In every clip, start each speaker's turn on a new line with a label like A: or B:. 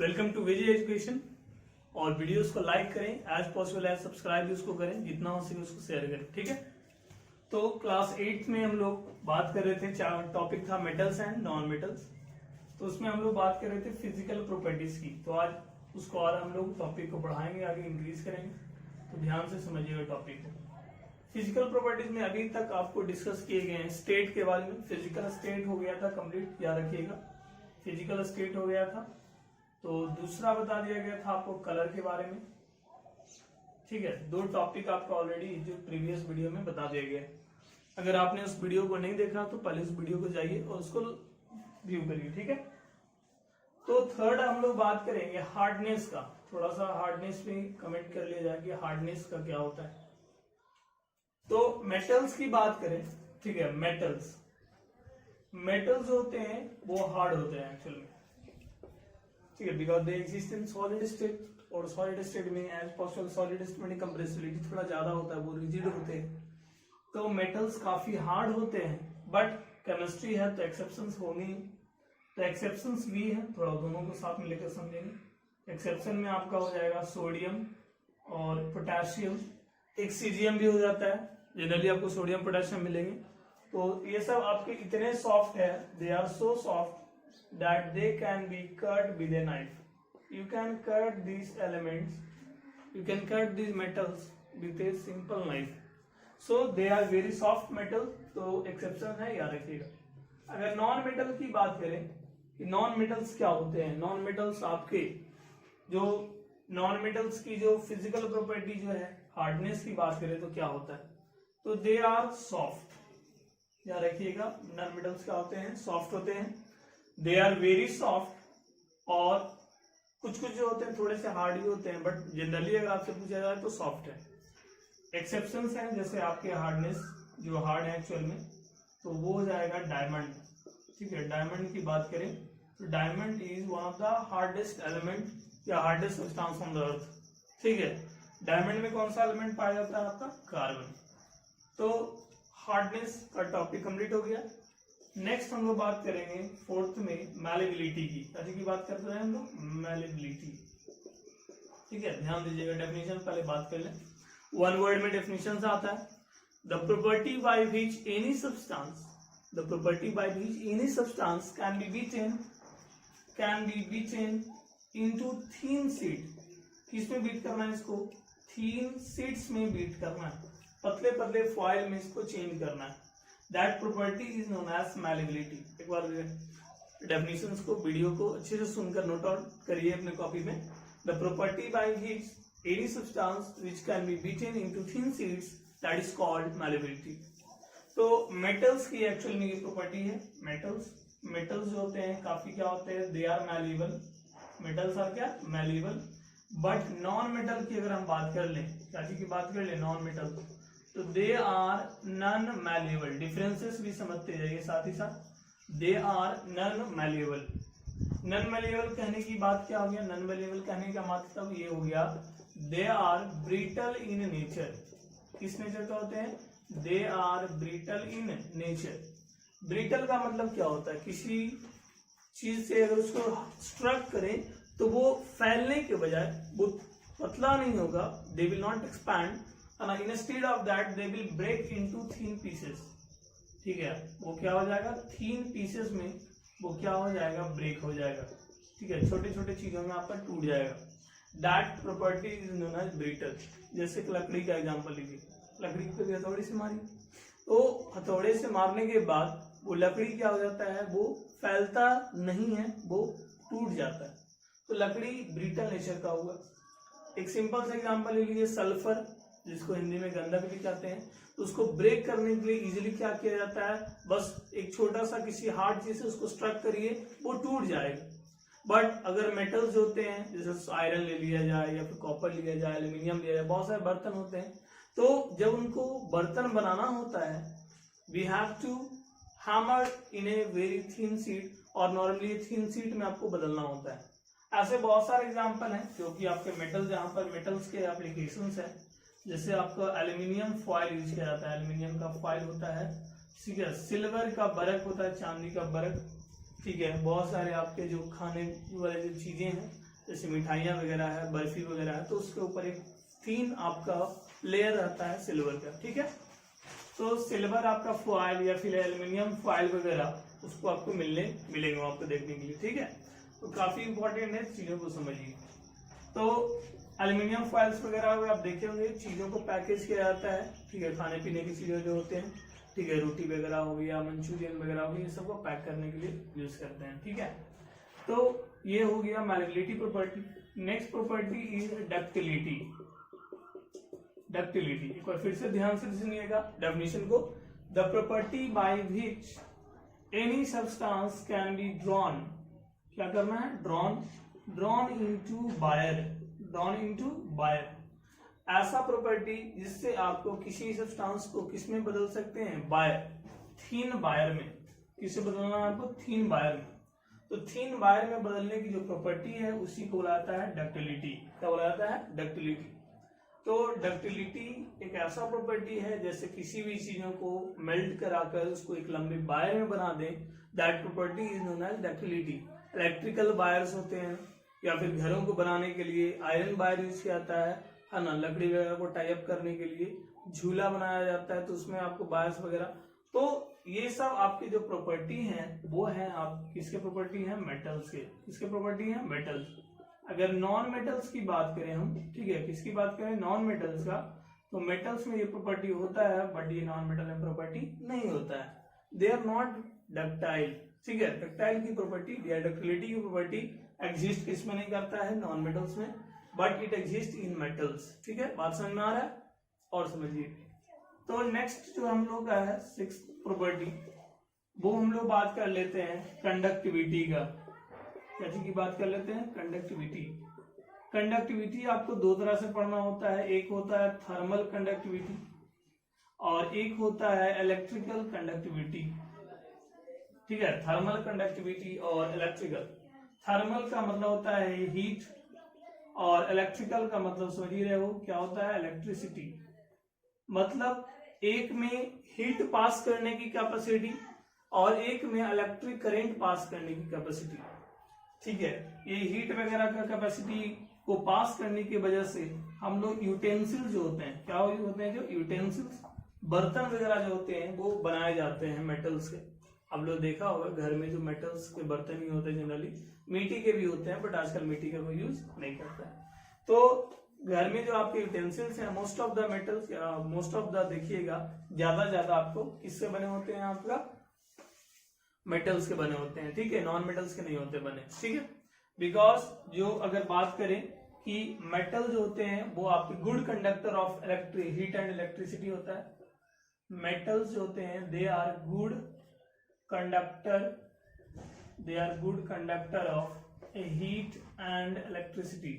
A: Welcome to Vijay education. और videos को like करें, एज पॉसिबल एज सब्सक्राइब भी उसको करें, जितना हो सके उसको शेयर करें। ठीक है, तो क्लास 8 में हम लोग बात कर रहे थे, टॉपिक था मेटल्स एंड नॉन मेटल्स। तो उसमें हम लोग बात कर रहे थे फिजिकल प्रॉपर्टीज की। तो आज उसको और हम लोग टॉपिक को बढ़ाएंगे, आगे इंक्रीज करेंगे। तो ध्यान से समझिएगा टॉपिक को। फिजिकल प्रॉपर्टीज में अभी तक आपको डिस्कस किए गए हैं स्टेट के बारे में। फिजिकल स्टेट हो गया था कंप्लीट, याद रखिएगा, फिजिकल स्टेट हो गया था। तो दूसरा बता दिया गया था आपको कलर के बारे में। ठीक है, दो टॉपिक आपको ऑलरेडी जो प्रीवियस वीडियो में बता दिया गया है। अगर आपने उस वीडियो को नहीं देखा तो पहले उस वीडियो को जाइए और उसको व्यू करिए। ठीक है, तो थर्ड हम लोग बात करेंगे हार्डनेस का। थोड़ा सा हार्डनेस में कमेंट कर लिया जाए कि हार्डनेस का क्या होता है। तो मेटल्स की बात करें, ठीक है, मेटल्स होते हैं वो हार्ड होते हैं एक्चुअल में। ठीक है, because they exist in solid state, और सॉलिड स्टेट में एज पॉसिबल सॉलिड स्टेट में कंप्रेसिबिलिटी थोड़ा ज्यादा होता है, वो रिजिड होते हैं। तो मेटल्स काफी हार्ड होते हैं, बट केमिस्ट्री है तो एक्सेप्शंस होंगे। तो एक्सेप्शंस भी है, थोड़ा दोनों को साथ में लेकर समझेंगे। एक्सेप्शन में आपका हो जाएगा सोडियम और पोटेशियम। एक सीजियम भी हो जाता है, जनरली आपको सोडियम पोटेशियम मिलेंगे। तो ये सब आपके इतने सॉफ्ट है, they are so soft that they can be cut with a knife. You can cut these elements, you can cut these metals with a simple knife. So they are very soft metal. तो exception है, याद रखिएगा। अगर non metal की बात करें कि non metals क्या होते हैं, नॉन मेटल्स आपके जो नॉन मेटल्स की जो फिजिकल प्रॉपर्टी जो है हार्डनेस की बात करें तो क्या होता है, तो दे आर सॉफ्ट। याद रखिएगा, नॉन मेटल्स क्या होते हैं, सॉफ्ट होते हैं। दे आर वेरी सॉफ्ट, और कुछ कुछ जो होते हैं थोड़े से हार्ड भी होते हैं, बट जनरली अगर आपसे पूछा जाए तो सॉफ्ट है। एक्सेप्शंस हैं, जैसे आपके हार्डनेस जो हार्ड है एक्चुअल में, तो वो हो जाएगा डायमंड। ठीक है, डायमंड की बात करें तो diamond is one of the hardest element या hardest substance on the earth. ठीक है, डायमंड में कौन सा एलिमेंट पाया जाता है, आपका कार्बन। तो हार्डनेस का टॉपिक कंप्लीट हो गया। नेक्स्ट हम लोग बात करेंगे फोर्थ में मैलेबिलिटी की। अच्छी की बात करते हैं हम लोग, मैलेबिलिटी। ठीक है, ध्यान दीजिएगा, डेफिनेशन पहले बात कर लें। वन वर्ड में डेफिनेशन आता है, the property by which any substance can B beaten into thin sheet. किसमें बीट करना है इसको, थिन शीट्स में बीट करना है, पतले पतले फॉइल में इसको चेंज करना है। That property is known as malleability। एक बार डेफिनेशंस को, वीडियो को अच्छे से सुनकर नोट आउट करिए अपने कॉपी में। The property by which any substance which can be beaten into thin sheets, that is called malleability। तो मेटल्स की एक्चुअल में ये प्रॉपर्टी है। मेटल्स जो होते हैं काफी क्या होते हैं, दे आर मैल्येबल। मेटल्स आर क्या, मैल्येबल। बट नॉन मेटल की अगर हम बात कर लें, क्या चीज की बात कर लें, नॉन मेटल, तो they are non malleable. Differences भी समझते जाइए साथ ही साथ। They are non malleable. Non malleable कहने की बात क्या हो गया, नॉन मैल्येबल कहने का मतलब ये हो गया, they are brittle in nature. किस नेचर का होते हैं, they are brittle in nature. Brittle का मतलब क्या होता है, किसी चीज से अगर उसको स्ट्रक करें तो वो फैलने के बजाय वो पतला नहीं होगा, they will not expand, instead of that they will break into thin pieces. ठीक है, वो क्या हो जाएगा, थिन पीसेस में वो क्या हो जाएगा, ब्रेक हो जाएगा। ठीक है, छोटे छोटे चीजों में आपका टूट जाएगा। That property is known as brittle. जैसे लकड़ी का एग्जांपल लीजिए, लकड़ी को हथौड़े से मारी, तो हथौड़े से मारने के बाद वो लकड़ी क्या हो जाता है, वो फैलता नहीं है, वो टूट जाता है। तो लकड़ी ब्रिटल नेचर का हुआ। एक सिंपल सा एग्जांपल ले लीजिए, सल्फर, जिसको हिंदी में गंधक भी कहते हैं, तो उसको ब्रेक करने के लिए इजीली क्या किया जाता है, बस एक छोटा सा किसी हार्ड चीज से उसको स्ट्रक करिए, वो टूट जाएगा। बट अगर मेटल्स होते हैं, जैसे आयरन ले लिया जाए या फिर कॉपर लिया जाए, एल्यूमिनियम लिया जाए, बहुत सारे बर्तन होते हैं, तो जब उनको बर्तन बनाना होता है, we have to hammer in a very thin sheet, और नॉर्मली थिन शीट में आपको बदलना होता है। ऐसे बहुत सारे एग्जाम्पल हैं जो कि आपके मेटल, जहां पर मेटल्स के एप्लीकेशंस है। जैसे आपका एल्यूमिनियम फॉइल यूज किया जाता है, एल्यूमिनियम का फॉइल होता है। ठीक है, सिल्वर का बरक होता है, चांदी का बरक। ठीक है, बहुत सारे आपके जो खाने वाले जो चीजें हैं जैसे मिठाइयाँ वगैरह है, बर्फी वगैरह है, तो उसके ऊपर एक थिन आपका लेयर रहता है सिल्वर का, ठीक है। तो सिल्वर आपका फॉइल या फिर एल्यूमिनियम फॉइल वगैरह उसको आपको मिलेंगे आपको देखने के लिए, ठीक है। तो काफी इंपॉर्टेंट है, चीजों को समझिए। तो एल्यूमिनियम फॉइल्स वगैरह आप देखे होंगे, चीजों को पैकेज किया जाता है, ठीक है, खाने पीने की चीजें जो होते हैं, ठीक है, रोटी वगैरह हो गई या मंचूरियन वगैरह हो गई, ये सबको पैक करने के लिए यूज करते हैं, ठीक है। तो ये हो गया malleability property. Next property is ductility. Ductility एक बार फिर से ध्यान से सुनिएगा डेफिनेशन को। The property by which any substance can be drawn, क्या करना है, drawn into wire, drawn into wire. ऐसा प्रॉपर्टी जिससे आपको किसी सब्सटेंस को किसमें बदल सकते हैं, बायर, थीन बायर में। किसे बदलना है आपको, थीन बायर में। तो थीन बायर में बदलने की जो प्रॉपर्टी है उसी को बोला जाता है डक्टिलिटी। क्या बोला जाता है, डक्टिलिटी। तो डक्टिलिटी एक ऐसा प्रॉपर्टी है जैसे किसी भी चीजों को मेल्ट कराकर उसको एक लंबे बायर में बना दें, that property is known as ductility. Electrical wires होते हैं या फिर घरों को बनाने के लिए आयरन बायर यूज किया जाता है ना, लकड़ी वगैरह को टाई अप करने के लिए झूला बनाया जाता है तो उसमें आपको बायर्स वगैरह। तो ये सब आपकी जो प्रॉपर्टी है वो है आप किसके प्रॉपर्टी है, मेटल्स के। किसके प्रॉपर्टी है, मेटल्स। अगर नॉन मेटल्स की बात करें हम, ठीक है, किसकी बात करें, नॉन मेटल्स का, तो मेटल्स में ये प्रॉपर्टी होता है बट ये नॉन मेटल में प्रॉपर्टी नहीं होता है। दे आर नॉट डक्टाइल, ठीक है। डक्टाइल की प्रॉपर्टी या डक्टिलिटी की प्रॉपर्टी एग्जिस्ट किसमें नहीं करता है, नॉन मेटल्स में, but it exist in metals, ठीक है। बात समझ में आ रहा है और समझिए। तो नेक्स्ट जो हम लोग का है सिक्स्थ प्रॉपर्टी, वो हम लोग बात कर लेते हैं कंडक्टिविटी का। कैसी की बात कर लेते हैं, कंडक्टिविटी। कंडक्टिविटी आपको दो तरह से पढ़ना होता है, एक होता है थर्मल कंडक्टिविटी और एक होता है इलेक्ट्रिकल कंडक्टिविटी, ठीक है। थर्मल कंडक्टिविटी और इलेक्ट्रिकल। थर्मल का मतलब होता है हीट और इलेक्ट्रिकल का मतलब समझ ही रहे हो क्या होता है, इलेक्ट्रिसिटी। मतलब एक में हीट पास करने की कैपेसिटी और एक में इलेक्ट्रिक करंट पास करने की कैपेसिटी, ठीक है। ये हीट वगैरह का कैपेसिटी को पास करने की वजह से हम लोग यूटेंसिल्स जो होते हैं, क्या होते हैं, जो यूटेंसिल्स, बर्तन वगैरह जो होते हैं वो बनाए जाते हैं मेटल्स के। आप लोग देखा होगा घर में जो मेटल्स के बर्तन ही होते हैं, जनरली मिट्टी के भी होते हैं बट आजकल मिट्टी का कोई यूज नहीं करता है। तो घर में जो आपके यूटेंसिल्स हैं most of the metals, most of the देखिएगा ज्यादा आपको किससे बने होते हैं, आपका मेटल्स के बने होते हैं, ठीक है, नॉन मेटल्स के नहीं होते बने, ठीक है। बिकॉज जो अगर बात करें कि मेटल जो होते हैं वो आपके good conductor of heat and electricity होता है। मेटल्स जो होते हैं they are good conductor of heat and electricity.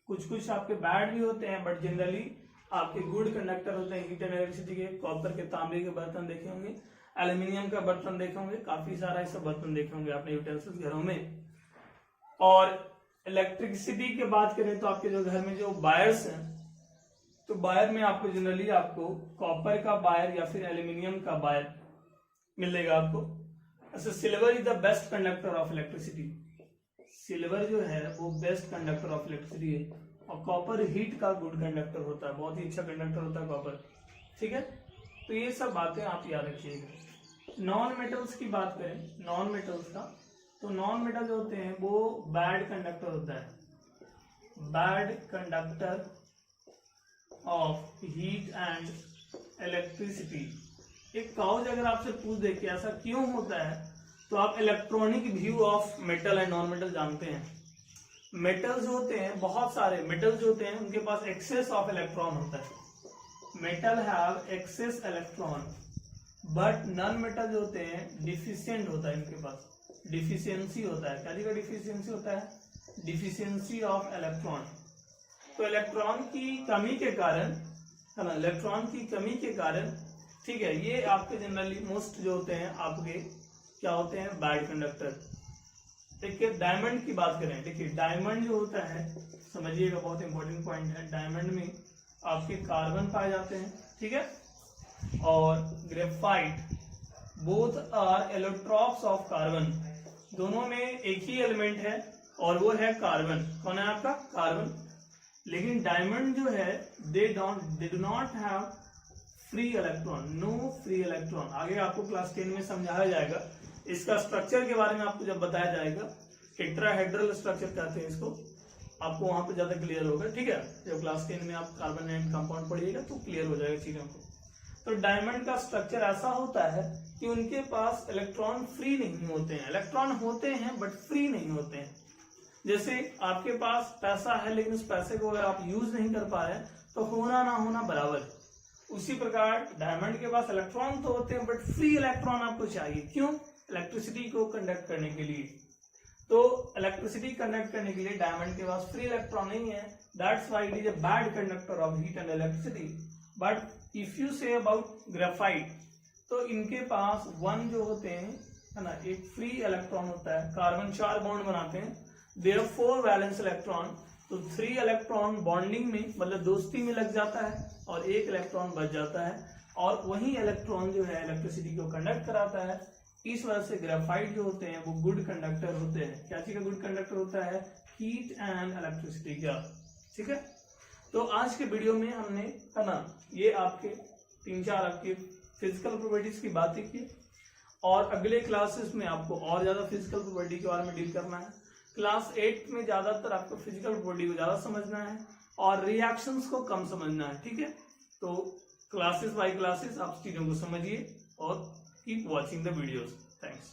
A: कुछ आपके बैड भी होते हैं बट जनरली आपके गुड कंडक्टर होते हैं हीट एंड इलेक्ट्रिसिटी के। कॉपर के, तांबे के बर्तन देखे होंगे, एल्यूमिनियम का बर्तन देखे होंगे, काफी सारा ऐसा बर्तन देखे होंगे आपने यूटेंसिल्स घरों में। और इलेक्ट्रिसिटी की बात करें तो आपके जो घर में जो वायर्स हैं, तो वायर में आपको जनरली आपको कॉपर का वायर या फिर एल्यूमिनियम का वायर मिलेगा आपको। अच्छा, silver is the best conductor of electricity. Silver जो है वो बेस्ट कंडक्टर ऑफ इलेक्ट्रिसिटी है और कॉपर हीट का गुड कंडक्टर होता है, बहुत ही अच्छा कंडक्टर होता है कॉपर, ठीक है। तो ये सब बातें आप याद रखिएगा। नॉन मेटल्स की बात करें, नॉन मेटल्स का, तो नॉन मेटल जो होते हैं वो बैड कंडक्टर होता है, bad conductor of heat and electricity. एक काउज अगर आपसे पूछ दे कि ऐसा क्यों होता है, तो आप electronic view of metal and non metal जानते हैं। मेटल्स होते हैं, बहुत सारे मेटल्स होते हैं, उनके पास एक्सेस ऑफ इलेक्ट्रॉन होता है। Metal have excess electron but non metal जो होते हैं डिफिशिएंट होता है, इनके पास डिफिशियंसी होता है। क्या डिफिशियंसी होता है, डिफिशियंसी ऑफ इलेक्ट्रॉन। तो इलेक्ट्रॉन की कमी के कारण, है ना, इलेक्ट्रॉन की कमी के कारण, ठीक है, ये आपके जनरली मोस्ट जो होते हैं आपके क्या होते हैं, बैड कंडक्टर। देखिए डायमंड की बात करें, देखिए डायमंड जो होता है, समझिएगा बहुत इंपॉर्टेंट पॉइंट है। डायमंड में आपके कार्बन पाए जाते हैं, ठीक है, और graphite, both are allotropes of carbon. दोनों में एक ही एलिमेंट है और वो है कार्बन। कौन है आपका? कार्बन। लेकिन डायमंड जो है they do not have free electron, no free electron. आगे आपको क्लास 10 में समझाया जाएगा, इसका स्ट्रक्चर के बारे में आपको जब बताया जाएगा, टेट्राहेड्रल स्ट्रक्चर कहते हैं इसको, आपको वहां पे ज्यादा क्लियर होगा। ठीक है, जब क्लास 10 में आप कार्बन एंड कंपाउंड पढ़िएगा तो क्लियर हो जाएगा चीजों को। तो डायमंड का स्ट्रक्चर ऐसा होता है कि उनके पास इलेक्ट्रॉन फ्री नहीं होते हैं, इलेक्ट्रॉन होते हैं बट फ्री नहीं होते हैं। जैसे आपके पास पैसा है लेकिन उस पैसे को अगर आप यूज नहीं कर पा रहे तो होना ना होना बराबर है। उसी प्रकार डायमंड के पास इलेक्ट्रॉन तो होते हैं बट फ्री इलेक्ट्रॉन आपको चाहिए। क्यों? इलेक्ट्रिसिटी को कंडक्ट करने के लिए। तो इलेक्ट्रिसिटी कंडक्ट करने के लिए डायमंड के पास फ्री इलेक्ट्रॉन नहीं है, that's why it is a bad conductor of heat and electricity. But if you say about graphite, तो इनके पास वन जो होते हैं है ना, एक फ्री इलेक्ट्रॉन होता है, कार्बन 4 बॉन्ड बनाते हैं, देयर 4 वैलेंस इलेक्ट्रॉन, तो 3 इलेक्ट्रॉन बॉन्डिंग में मतलब दोस्ती में लग जाता है और 1 इलेक्ट्रॉन बच जाता है, और वही इलेक्ट्रॉन जो है इलेक्ट्रिसिटी को कंडक्ट कराता है। इस वजह से ग्रेफाइट जो होते हैं वो गुड कंडक्टर होते हैं। क्या चीज का गुड कंडक्टर होता है? हीट एंड इलेक्ट्रिसिटी का। ठीक है, तो आज के वीडियो में हमने है ना ये आपके 3-4 आपके फिजिकल प्रॉपर्टीज की बातें की, और अगले क्लासेस में आपको और ज्यादा फिजिकल प्रॉपर्टी के बारे में डील करना है। क्लास 8 में ज्यादातर आपको फिजिकल प्रॉपर्टी को ज्यादा समझना है और रिएक्शंस को कम समझना है। ठीक है, तो क्लासेस बाय क्लासेस आप चीजों को समझिए और keep watching the videos. Thanks.